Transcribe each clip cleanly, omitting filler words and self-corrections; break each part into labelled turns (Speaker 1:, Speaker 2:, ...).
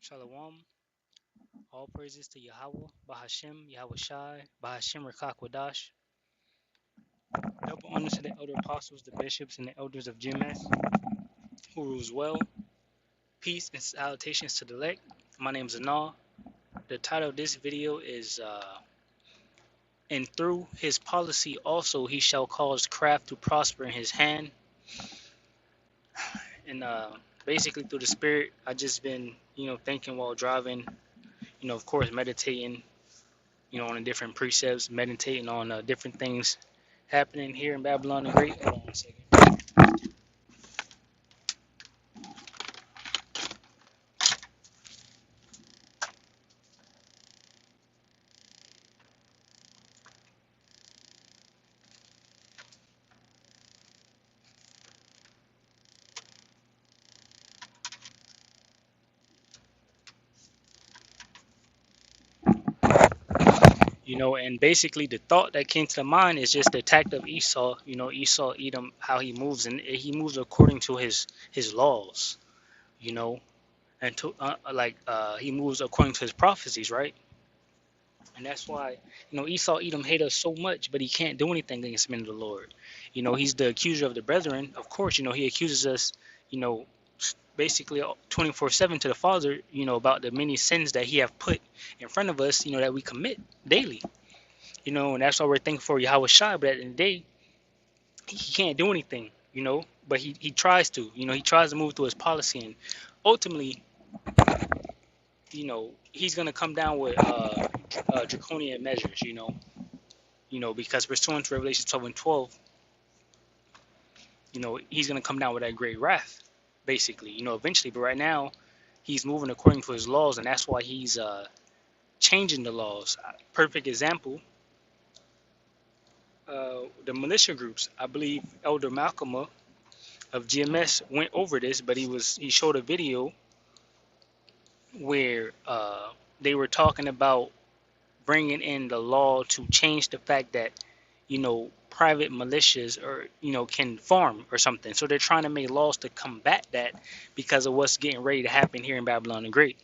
Speaker 1: Shalom. All praises to Yahweh, Bahashem, Yahweh Shai, Bahashem Rakakwadash. Double honor to the elder apostles, the bishops, and the elders of GMS, who rules well. Peace and salutations to the elect. My name is Anal. The title of this video is And through his policy also he shall cause craft to prosper in his hand. And basically through the spirit, I just been, thinking while driving, of course, meditating, on the different precepts, meditating on different things happening here in Babylon the Great. Hold on one second. And basically the thought that came to the mind is just the attack of Esau. Esau, Edom, how he moves, and he moves according to his laws. You know, and to he moves according to his prophecies, right? And that's why Esau, Edom hate us so much, but he can't do anything against the men of the Lord. He's the accuser of the brethren. Of course, he accuses us. You know, basically 24/7 to the Father. About the many sins that he have put in front of us. That we commit daily. And that's why we're thankful for Yahweh Shai. But at the end of the day, he can't do anything. But he tries to. He tries to move through his policy, and ultimately, he's gonna come down with draconian measures. Because pursuant to Revelation 12:12, he's gonna come down with that great wrath, basically. Eventually. But right now, he's moving according to his laws, and that's why he's changing the laws. Perfect example. The militia groups. I believe Elder Malcolm of GMS went over this, but he showed a video where they were talking about bringing in the law to change the fact that private militias or can farm or something. So they're trying to make laws to combat that because of what's getting ready to happen here in Babylon the Great,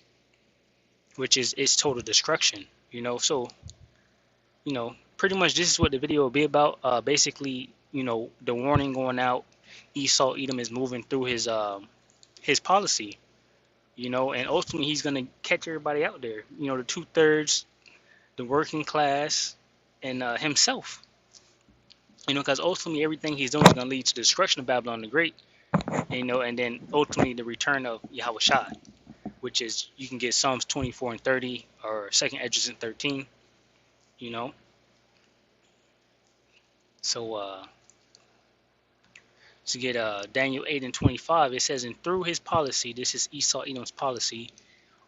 Speaker 1: which is total destruction. So pretty much this is what the video will be about. Basically, the warning going out. Esau Edom is moving through his policy, and ultimately he's gonna catch everybody out there. The 2/3, the working class, and himself. Because ultimately everything he's doing is gonna lead to the destruction of Babylon the Great. And then ultimately the return of Yahweh Shai, which is you can get Psalms 24 and 30 or 2nd Esdras and 13. So to get Daniel 8 and 25, it says, and through his policy, this is Esau Edom's policy,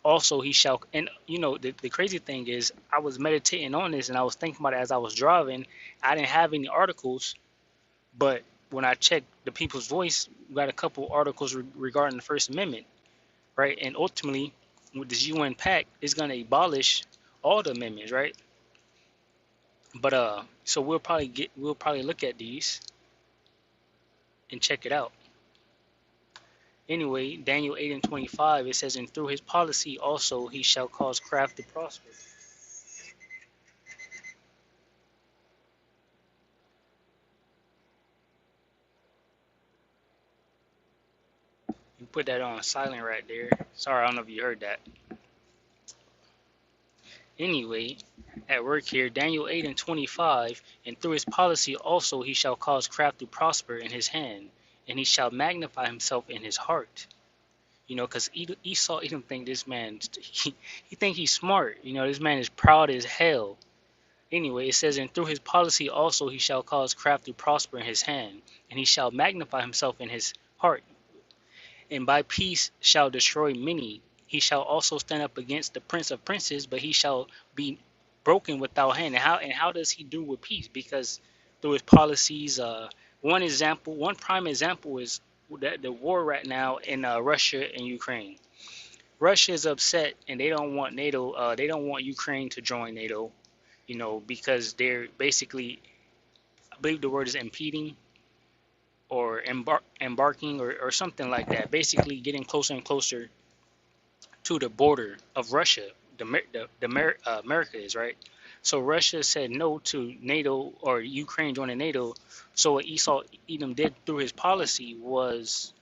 Speaker 1: also he shall. And the crazy thing is, I was meditating on this and I was thinking about it as I was driving. I didn't have any articles, but when I checked the People's Voice, we got a couple articles regarding the First Amendment, right? And ultimately, with this UN Pact, it's going to abolish all the amendments, right? But so we'll probably look at these and check it out. Anyway, Daniel 8 and 25, it says, and through his policy also he shall cause craft to prosper. You put that on silent right there. Sorry, I don't know if you heard that. Anyway, at work here, Daniel 8 and 25, and through his policy also he shall cause craft to prosper in his hand, and he shall magnify himself in his heart. Because Esau Edom think this man, he think he's smart. This man is proud as hell. Anyway, it says, and through his policy also he shall cause craft to prosper in his hand, and he shall magnify himself in his heart. And by peace shall destroy many. He shall also stand up against the prince of princes, but he shall be broken without hand. And how does he do with peace? Because through his policies, one prime example is the war right now in Russia and Ukraine. Russia is upset and they don't want NATO. They don't want Ukraine to join NATO. Because they're basically, I believe the word is impeding or embarking or something like that. Basically getting closer and closer to the border of Russia, America is, right? So Russia said no to NATO or Ukraine joining NATO. So what Esau Edom did through his policy was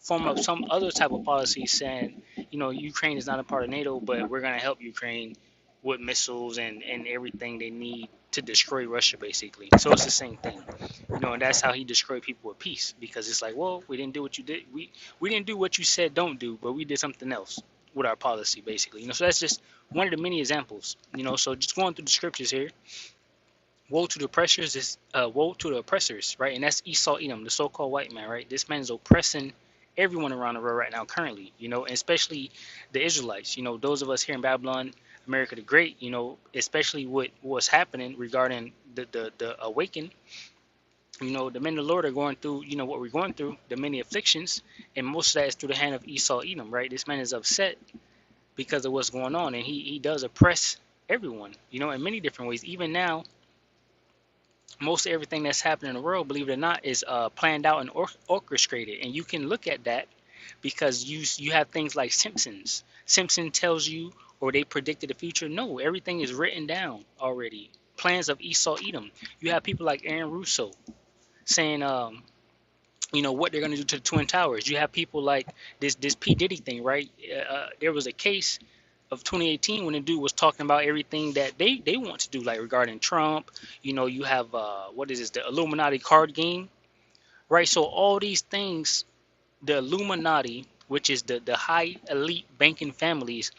Speaker 1: form up some other type of policy saying, Ukraine is not a part of NATO, but we're going to help Ukraine with missiles and everything they need to destroy Russia, basically. So it's the same thing, and that's how he destroyed people with peace, because it's like, well, we didn't do what you did. We didn't do what you said don't do, but we did something else with our policy, basically. So that's just one of the many examples. So just going through the scriptures here. Woe to the oppressors is woe to the oppressors, right? And that's Esau Edom, the so-called white man, right? This man is oppressing everyone around the world right now, currently, and especially the Israelites. Those of us here in Babylon, America the Great, especially with what's happening regarding the awaken. The men of the Lord are going through, what we're going through, the many afflictions, and most of that is through the hand of Esau Edom, right? This man is upset because of what's going on, and he does oppress everyone, in many different ways. Even now, most of everything that's happening in the world, believe it or not, is planned out and orchestrated. And you can look at that because you have things like Simpsons. Simpson tells you, or they predicted the future. No, everything is written down already. Plans of Esau Edom. You have people like Aaron Russo saying, what they're going to do to the Twin Towers. You have people like this P. Diddy thing, right? There was a case of 2018 when the dude was talking about everything that they want to do, like regarding Trump. You have what is this, the Illuminati card game, right? So all these things, the Illuminati, which is the high elite banking families,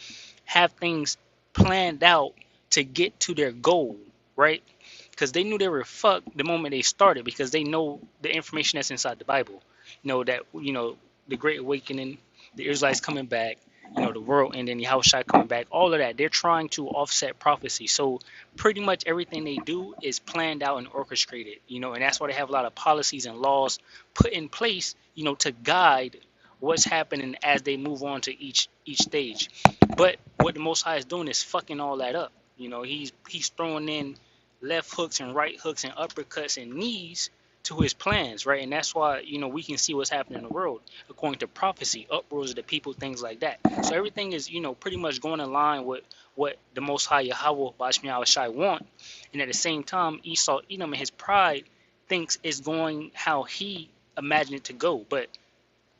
Speaker 1: have things planned out to get to their goal, right? Because they knew they were fucked the moment they started, because they know the information that's inside the Bible. That the Great Awakening, the Israelites coming back, the world ending, Yahushua coming back, all of that. They're trying to offset prophecy. So pretty much everything they do is planned out and orchestrated, and that's why they have a lot of policies and laws put in place, to guide what's happening as they move on to each stage. But what the Most High is doing is fucking all that up. He's throwing in left hooks and right hooks and uppercuts and knees to his plans, right? And that's why, we can see what's happening in the world according to prophecy, uproars of the people, things like that. So everything is, pretty much going in line with what the Most High Yahweh Bashmiah Shai want. And at the same time, Esau Edom and his pride thinks it's going how he imagined it to go. But,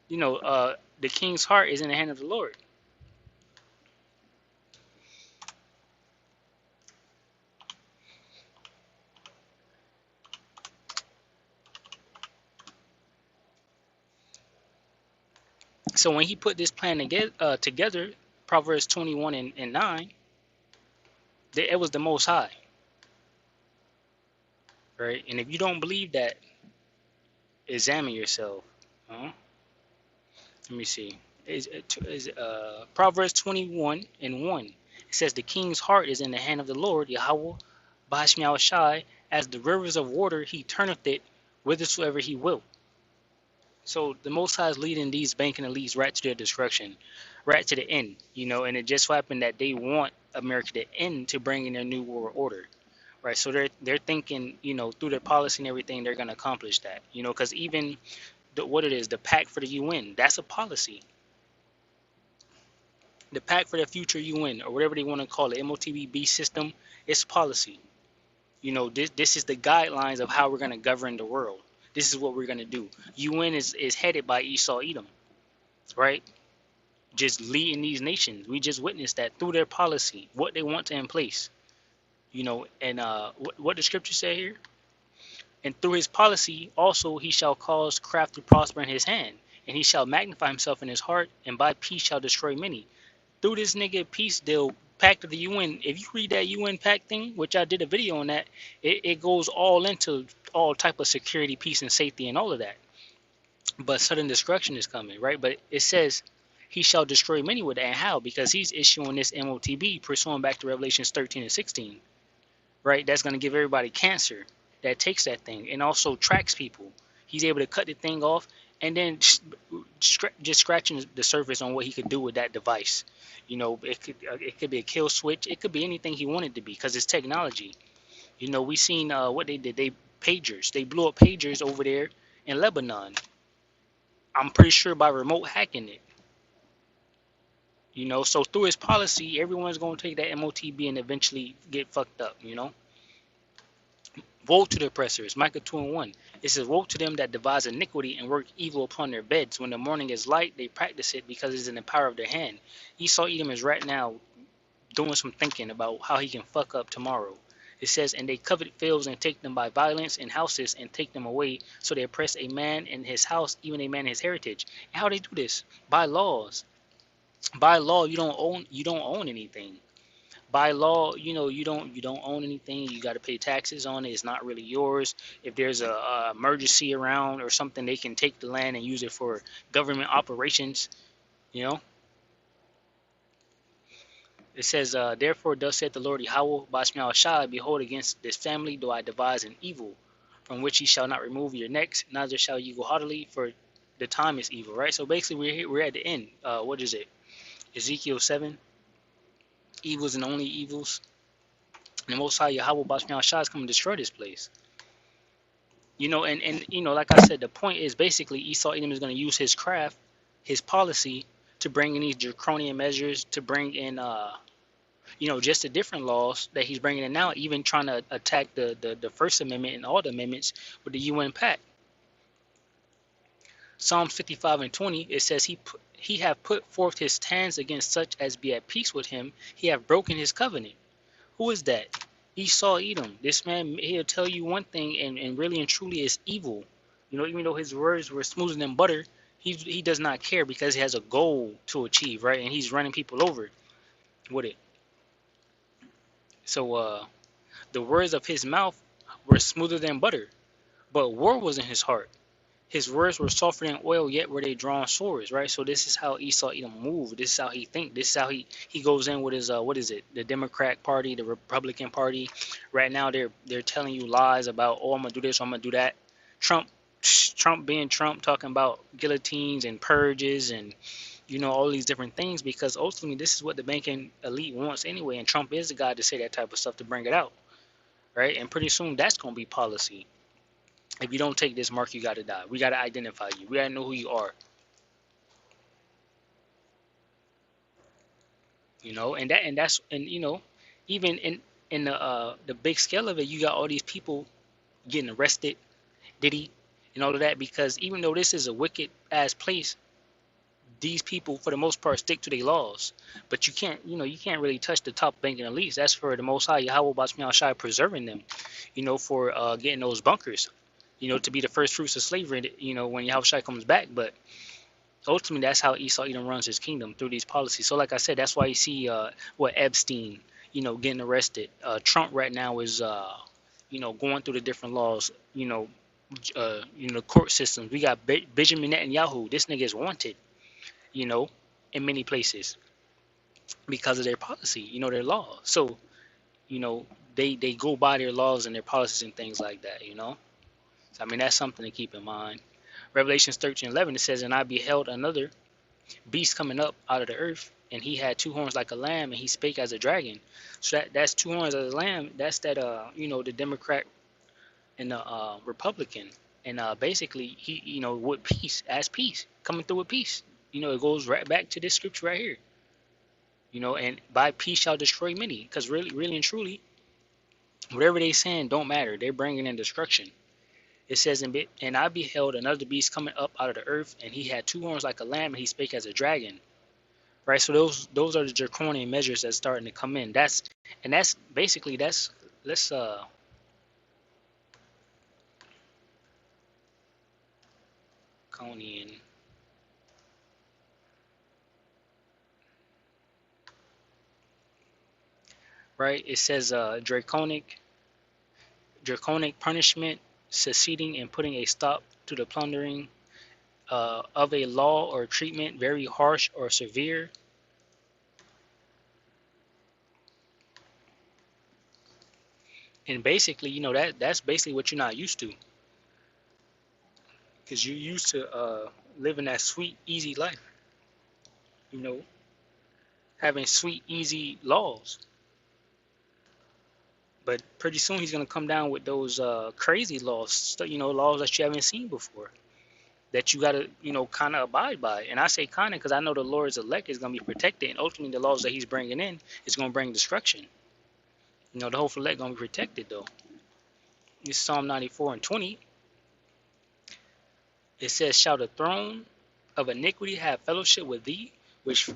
Speaker 1: the king's heart is in the hand of the Lord. So when he put this plan together, Proverbs 21 and 9, it was the Most High, right? And if you don't believe that, examine yourself. Let me see. Proverbs 21 and 1. It says, the king's heart is in the hand of the Lord, Yahweh, Bashmiah Shai, as the rivers of water, he turneth it whithersoever he will. So the Most High is leading these banking elites right to their destruction, right to the end, and it just so happened that they want America to end to bring in their new world order, right? So they're thinking, through their policy and everything, they're going to accomplish that, because even what it is, the Pact for the UN, that's a policy. The Pact for the Future UN, or whatever they want to call it, MOTB system, it's policy. This is the guidelines of how we're going to govern the world. This is what we're going to do. UN is headed by Esau Edom, right? Just leading these nations. We just witnessed that through their policy, what they want to in place. And what the scripture say here? And through his policy also he shall cause craft to prosper in his hand, and he shall magnify himself in his heart, and by peace shall destroy many. Through this nigga peace deal, Pact of the UN, if you read that UN Pact thing, which I did a video on that, it goes all into all type of security, peace, and safety and all of that. But sudden destruction is coming, right? But it says he shall destroy many with that. And how? Because he's issuing this MOTB, pursuing back to Revelations 13 and 16, right? That's going to give everybody cancer that takes that thing and also tracks people. He's able to cut the thing off and then just scratching the surface on what he could do with that device. It could be a kill switch. It could be anything he wanted to be because it's technology. We seen what they did. They pagers. They blew up pagers over there in Lebanon. I'm pretty sure by remote hacking it. You know, so through his policy, everyone's going to take that MOTB and eventually get fucked up. You know, woe to the oppressors. Micah 2:1. It says, woe to them that devise iniquity and work evil upon their beds. When the morning is light, they practice it because it is in the power of their hand. Esau Edom is right now doing some thinking about how he can fuck up tomorrow. It says, and they covet fields and take them by violence, and houses and take them away. So they oppress a man in his house, even a man in his heritage. And how they do this? By laws. By law, you don't own anything. By law, you don't own anything. You got to pay taxes on it. It's not really yours. If there's a emergency around or something, they can take the land and use it for government operations. You know, it says, therefore, thus saith the Lord Yahweh, Bashmiel Shai, behold, against this family do I devise an evil, from which ye shall not remove your necks, neither shall ye go haughtily, for the time is evil. Right. So basically, we're at the end. What is it? Ezekiel 7. Evils and only evils. And the Most High Yahweh Bashmiel Shai is coming to destroy this place. And like I said, the point is basically Esau Edom is going to use his craft, his policy, to bring in these draconian measures, to bring in just the different laws that he's bringing in now, even trying to attack the First Amendment and all the amendments with the UN Pact. Psalms 55:20, it says, he have put forth his hands against such as be at peace with him. He have broken his covenant. Who is that? Esau Edom. This man, he'll tell you one thing and really and truly is evil. Even though his words were smoother than butter, he does not care because he has a goal to achieve, right? And he's running people over with it. So the words of his mouth were smoother than butter, but war was in his heart. His words were softer than oil, yet were they drawn swords, right? So this is how Esau Edom moved. This is how he think. This is how he goes in with his what is it? The Democrat Party, the Republican Party. Right now they're telling you lies about, oh, I'm gonna do this, I'm gonna do that. Trump being Trump, talking about guillotines and purges and all these different things, because ultimately this is what the banking elite wants anyway, and Trump is the guy to say that type of stuff to bring it out, right? And pretty soon that's gonna be policy. If you don't take this mark, you gotta die. We gotta identify you. We gotta know who you are. And even in the big scale of it, you got all these people getting arrested, Diddy, and all of that, because even though this is a wicked ass place, these people for the most part stick to their laws. But you can't really touch the top banking elites. That's for the Most High Yahweh Bashmiel Shai preserving them, for getting those bunkers, to be the first fruits of slavery, when Yahweh Shai comes back. But ultimately, that's how Esau Edom runs his kingdom, through these policies. So, like I said, that's why you see Epstein, getting arrested. Trump right now is, going through the different laws, court systems. We got Benjamin Netanyahu. This nigga is wanted, you know, in many places because of their policy, their law. So, they go by their laws and their policies and things like that. So, I mean, that's something to keep in mind. Revelations 13:11, it says, and I beheld another beast coming up out of the earth, and he had two horns like a lamb, and he spake as a dragon. So that's two horns as a lamb. That's that the Democrat and the Republican, and basically he with peace, as peace coming through with peace. It goes right back to this scripture right here. And by peace shall destroy many, because really and truly, whatever they saying don't matter. They're bringing in destruction. It says, and I beheld another beast coming up out of the earth, and he had two horns like a lamb, and he spake as a dragon. Right, so those are the draconian measures that's starting to come in. That's basically let's draconian. Right, it says draconic punishment, succeeding and putting a stop to the plundering of a law or treatment very harsh or severe. And basically, that's basically what you're not used to, because you're used to living that sweet, easy life. Having sweet, easy laws. But pretty soon he's gonna come down with those crazy laws, laws that you haven't seen before. that you got to, kind of abide by. And I say kind of because I know the Lord's elect is going to be protected, and ultimately the laws that He's bringing in is going to bring destruction. The whole elect going to be protected though. This is Psalm 94 and 20. It says, "Shall the throne of iniquity have fellowship with thee?" Which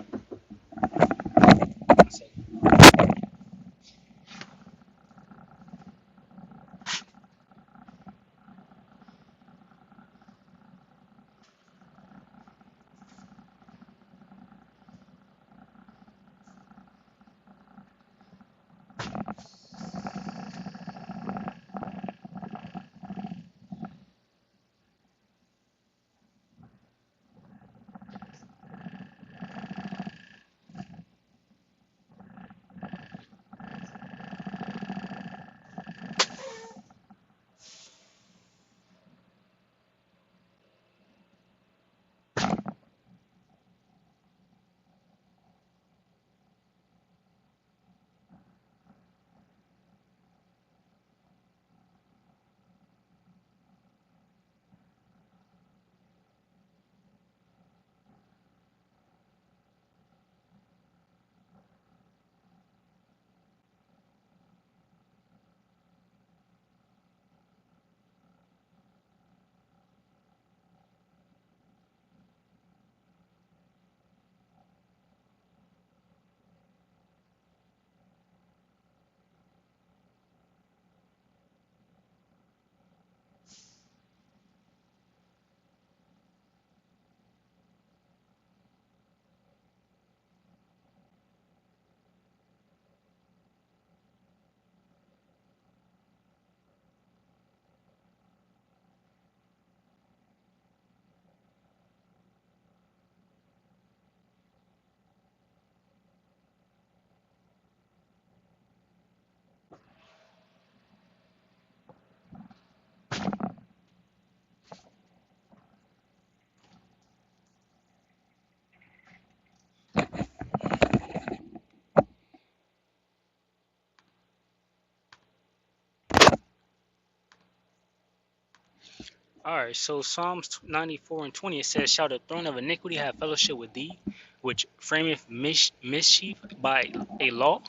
Speaker 1: All right, so Psalms 94 and 20, it says, "Shall the throne of iniquity have fellowship with thee, which frameth mischief by a law?"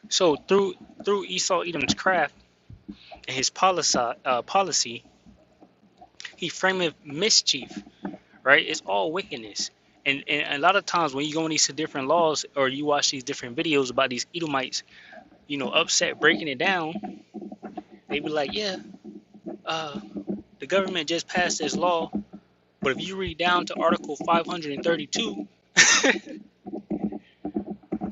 Speaker 1: So through Esau Edom's craft and his policy, he frameth mischief, right? It's all wickedness. And a lot of times when you go in these different laws or you watch these different videos about these Edomites, upset breaking it down, they be like, yeah, uh, the government just passed this law. But if you read down to Article 532,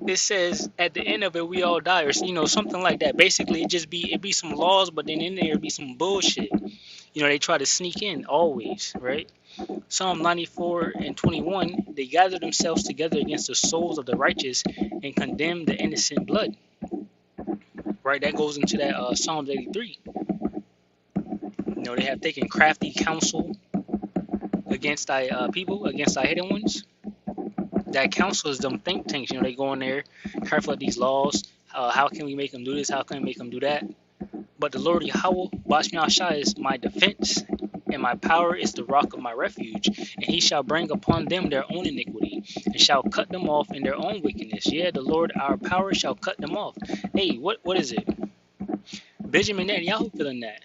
Speaker 1: it says at the end of it we all die, or something like that. Basically, it be some laws, but then in there be some bullshit. They try to sneak in always, right? Psalm 94 and 21, they gather themselves together against the souls of the righteous and condemn the innocent blood, right? That goes into that Psalm 83. They have taken crafty counsel against thy people, against thy hidden ones. That counsel is them think tanks. They go in there, careful of these laws. How can we make them do this? How can we make them do that? But the Lord Yahweh, Bashmi Shai, is my defense, and my power is the rock of my refuge. And he shall bring upon them their own iniquity, and shall cut them off in their own wickedness. Yeah, the Lord our power shall cut them off. Hey, what is it? Benjamin Netanyahu feeling that.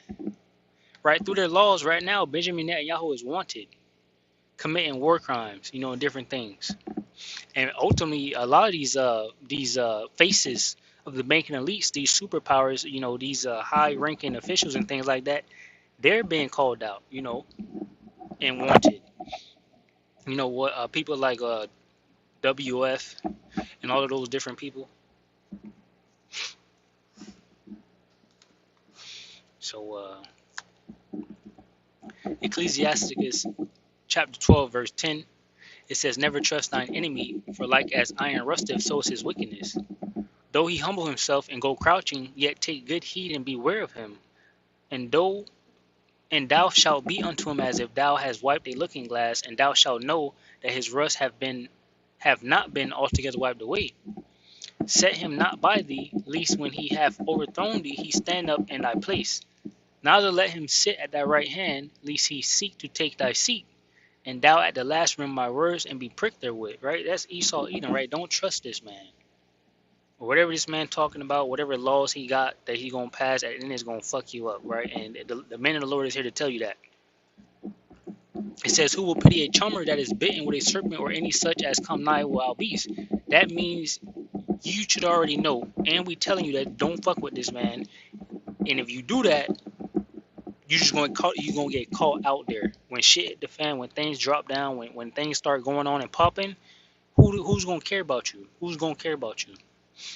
Speaker 1: Right through their laws right now, Benjamin Netanyahu is wanted, committing war crimes, and different things. And ultimately, a lot of these faces of the banking elites, these superpowers, these high-ranking officials and things like that, they're being called out, and wanted. What people like WF and all of those different people. So Ecclesiasticus chapter 12 verse 10, it says, "Never trust thine enemy, for like as iron rusteth, so is his wickedness. Though he humble himself and go crouching, yet take good heed and beware of him. And thou shalt be unto him as if thou hast wiped a looking glass, and thou shalt know that his rust have not been altogether wiped away. Set him not by thee, lest when he hath overthrown thee, he stand up in thy place. Neither let him sit at thy right hand, lest he seek to take thy seat. And thou at the last remember my words and be pricked therewith, right? That's Esau Edom, right? Don't trust this man. Or whatever this man talking about, whatever laws he got that he gonna pass, at the end is gonna fuck you up, right? And the man of the Lord is here to tell you that. It says, who will pity a charmer that is bitten with a serpent or any such as come nigh wild beast? That means you should already know. And we telling you that don't fuck with this man. And if you do that, you gonna get caught out there. When shit hit the fan, when things drop down, when things start going on and popping, who's gonna care about you? Who's gonna care about you?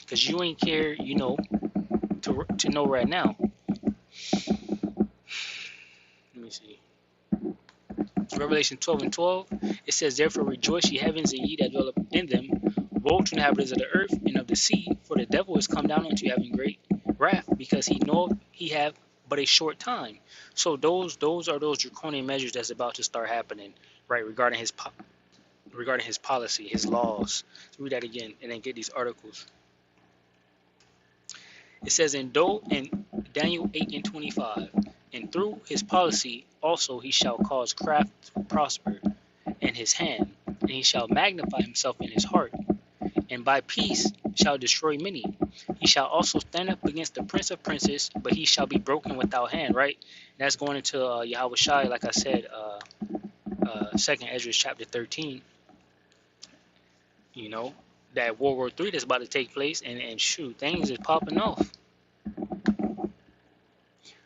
Speaker 1: Because you ain't care, to know right now. Let me see. Revelation 12:12, it says, therefore rejoice, ye heavens, and ye that dwell in them. Woe to the inhabitants of the earth and of the sea, for the devil is come down unto you having great wrath, because he knoweth he have but a short time. So those are those draconian measures that's about to start happening, right? Regarding his policy, his laws. Let's read that again and then get these articles. It says in Daniel 8:25, and through his policy also he shall cause craft to prosper in his hand, and he shall magnify himself in his heart, and by peace shall destroy many. He shall also stand up against the prince of princes, but he shall be broken without hand, right? And that's going into Yahweh Shai, like I said, 2nd Ezra chapter 13, that World War III that's about to take place, and shoot, things is popping off.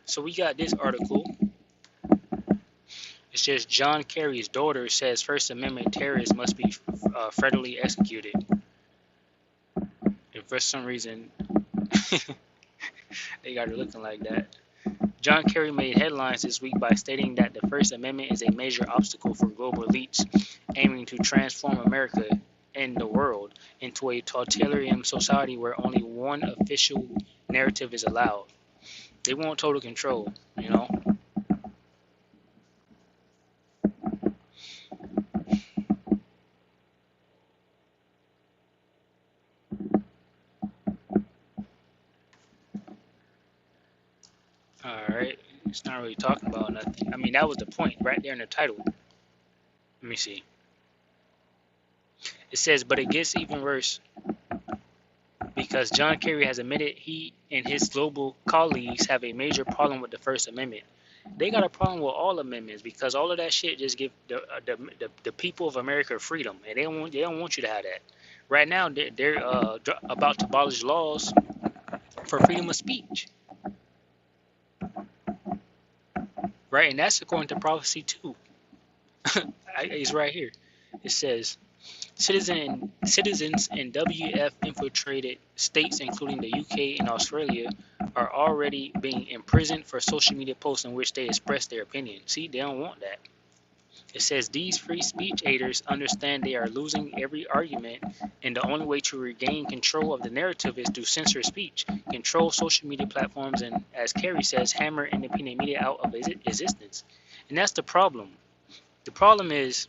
Speaker 1: So we got this article. It says John Kerry's daughter says First Amendment terrorists must be federally executed. And for some reason, they got her looking like that. John Kerry made headlines this week by stating that the First Amendment is a major obstacle for global elites aiming to transform America and the world into a totalitarian society where only one official narrative is allowed. They want total control, Alright, it's not really talking about nothing. I mean, that was the point right there in the title. Let me see. It says, but it gets even worse because John Kerry has admitted he and his global colleagues have a major problem with the First Amendment. They got a problem with all amendments because all of that shit just give the people of America freedom, and they don't want you to have that. Right now, they're about to abolish laws for freedom of speech. Right, and that's according to prophecy too. It's right here. It says, citizens in WF infiltrated states, including the UK and Australia, are already being imprisoned for social media posts in which they express their opinion. See, they don't want that. It says these free speech aiders understand they are losing every argument, and the only way to regain control of the narrative is to censor speech, control social media platforms, and, as Kerry says, hammer independent media out of existence. And that's the problem. The problem is,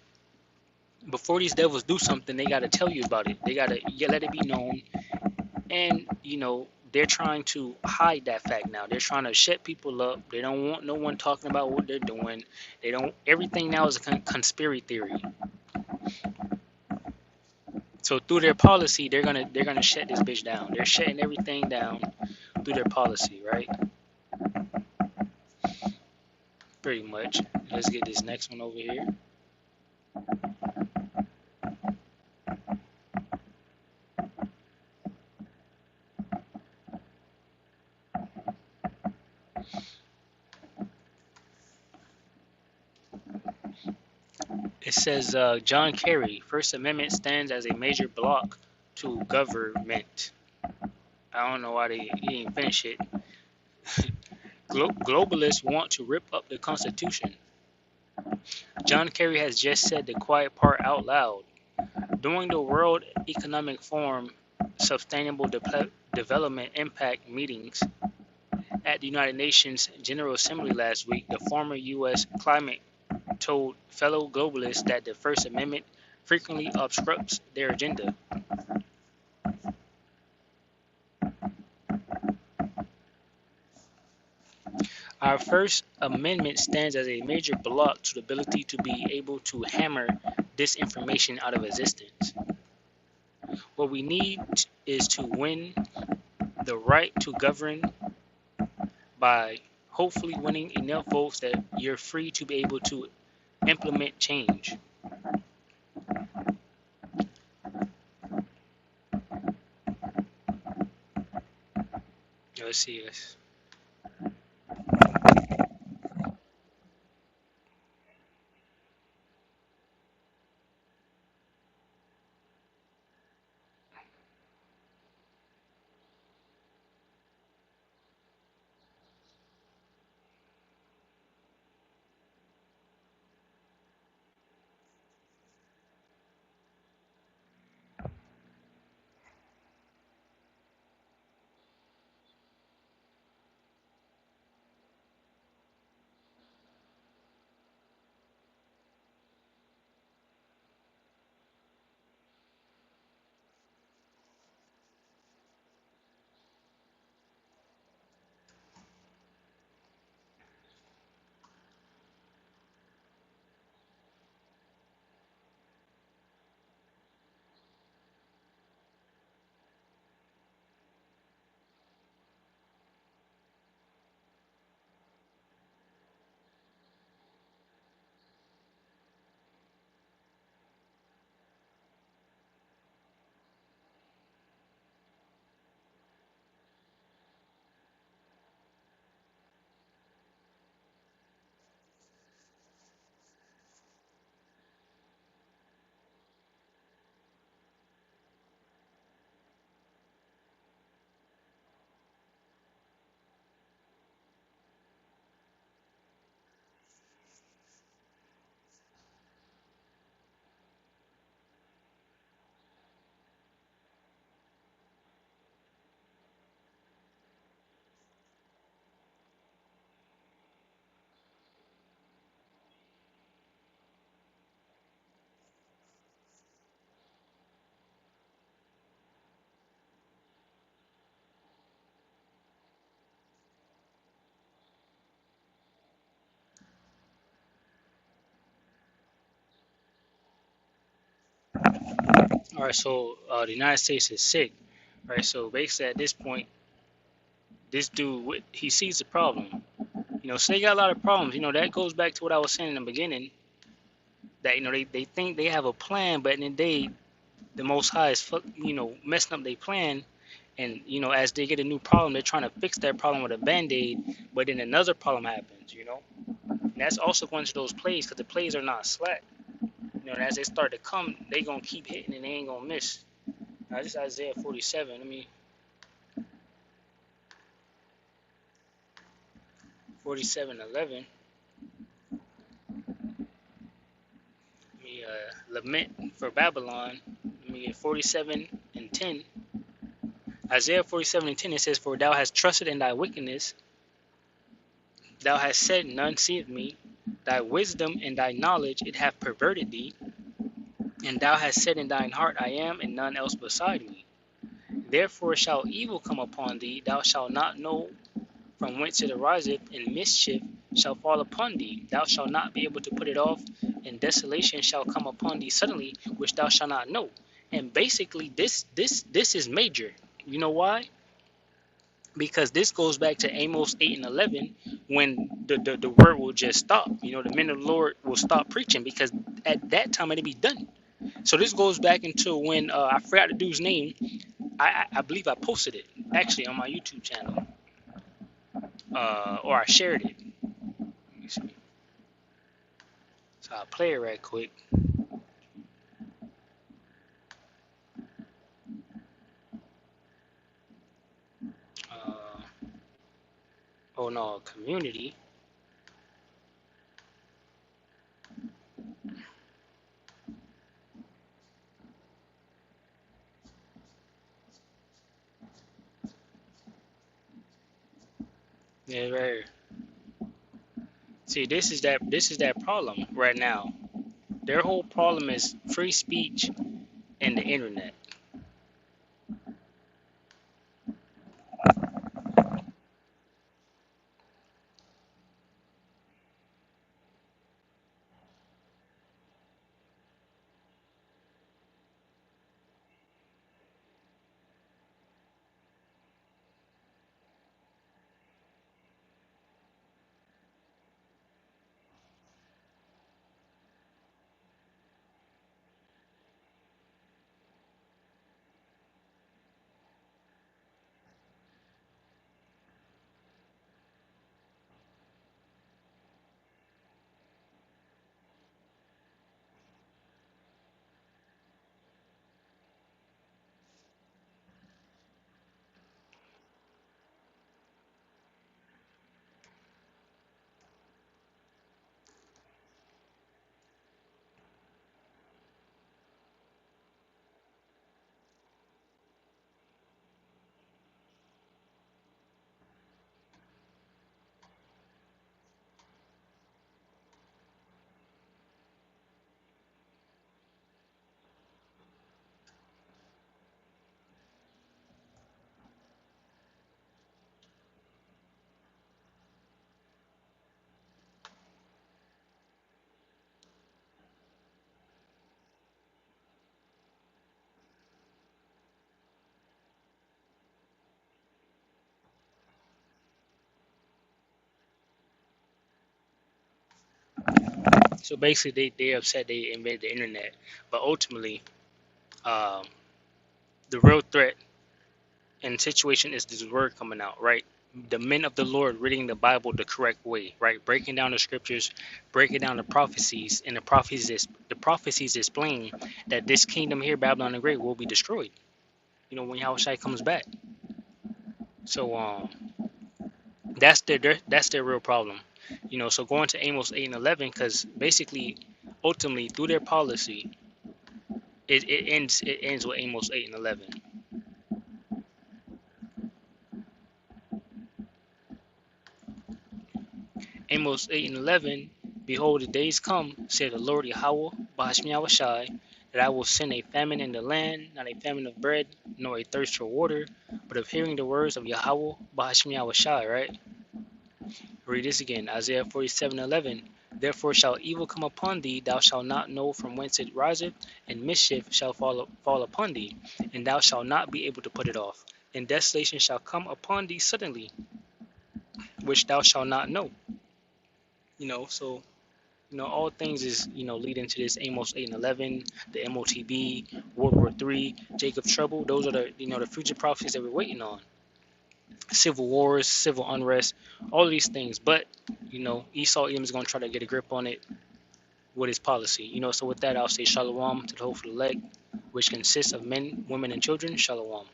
Speaker 1: before these devils do something, they got to tell you about it. They got to let it be known. And, they're trying to hide that fact now. They're trying to shut people up. They don't want no one talking about what they're doing. Everything now is a conspiracy theory. So through their policy, they're gonna shut this bitch down. They're shutting everything down through their policy, right? Pretty much. Let's get this next one over here. It says John Kerry, First Amendment stands as a major block to government. I don't know why he didn't finish it. Globalists want to rip up the Constitution. John Kerry has just said the quiet part out loud. During the World Economic Forum Sustainable Development Impact meetings at the United Nations General Assembly last week, the former U.S. climate told fellow globalists that the First Amendment frequently obstructs their agenda. Our First Amendment stands as a major block to the ability to be able to hammer disinformation out of existence. What we need is to win the right to govern by hopefully winning enough votes that you're free to be able to implement change. Let's see this. All right, so the United States is sick, right? So basically, at this point, this dude he sees the problem. So they got a lot of problems. That goes back to what I was saying in the beginning. That they think they have a plan, but in the day, the Most High is messing up their plan. And as they get a new problem, they're trying to fix that problem with a band-aid, but then another problem happens. And that's also going to those plays because the plays are not slack. And as they start to come, they gonna keep hitting and they ain't gonna miss. Now this is Isaiah 47. Let me 47:11. Let me lament for Babylon. Let me get 47:10. Isaiah 47:10. It says, "For thou hast trusted in thy wickedness, thou hast said, none seeth me. Thy wisdom and thy knowledge it hath perverted thee. And thou hast said in thine heart, I am, and none else beside me. Therefore shall evil come upon thee, thou shalt not know from whence it ariseth, and mischief shall fall upon thee. Thou shalt not be able to put it off, and desolation shall come upon thee suddenly, which thou shalt not know." And basically, this is major. You know why? Because this goes back to Amos 8:11, when the word will just stop. The men of the Lord will stop preaching because at that time it'll be done. So this goes back into when I forgot the dude's name. I believe I posted it actually on my YouTube channel, or I shared it. Let me see. So I'll play it right quick. Uh, oh no, community. Yeah, right here. See, this is that problem right now. Their whole problem is free speech and the internet. So basically, they're upset they invented the internet, but ultimately, um, the real threat and situation is this word coming out, right? The men of the Lord reading the Bible the correct way, right? Breaking down the scriptures, breaking down the prophecies, and the prophecies explain that this kingdom here, Babylon the Great, will be destroyed. You know, when Yahushua comes back. So that's their real problem. You know, so going to Amos 8 and 11, because basically, ultimately, through their policy, it ends with Amos 8 and 11. Amos 8 and 11, behold, the days come, said the Lord Yahweh, Bahashmi Yahushai, that I will send a famine in the land, not a famine of bread, nor a thirst for water, but of hearing the words of Yahweh, Bahashmi Yahushai, right? Read this again, Isaiah 47:11. Therefore shall evil come upon thee, thou shalt not know from whence it riseth, and mischief shall fall upon thee, and thou shalt not be able to put it off. And desolation shall come upon thee suddenly, which thou shalt not know. So all things is leading to this Amos 8 and 11, the MOTB, World War III, Jacob Trouble. Those are the future prophecies that we're waiting on. Civil wars, civil unrest, all of these things. But Esau Edom is going to try to get a grip on it with his policy. So with that, I'll say shalom to the hopeful elect, which consists of men, women, and children. Shalom.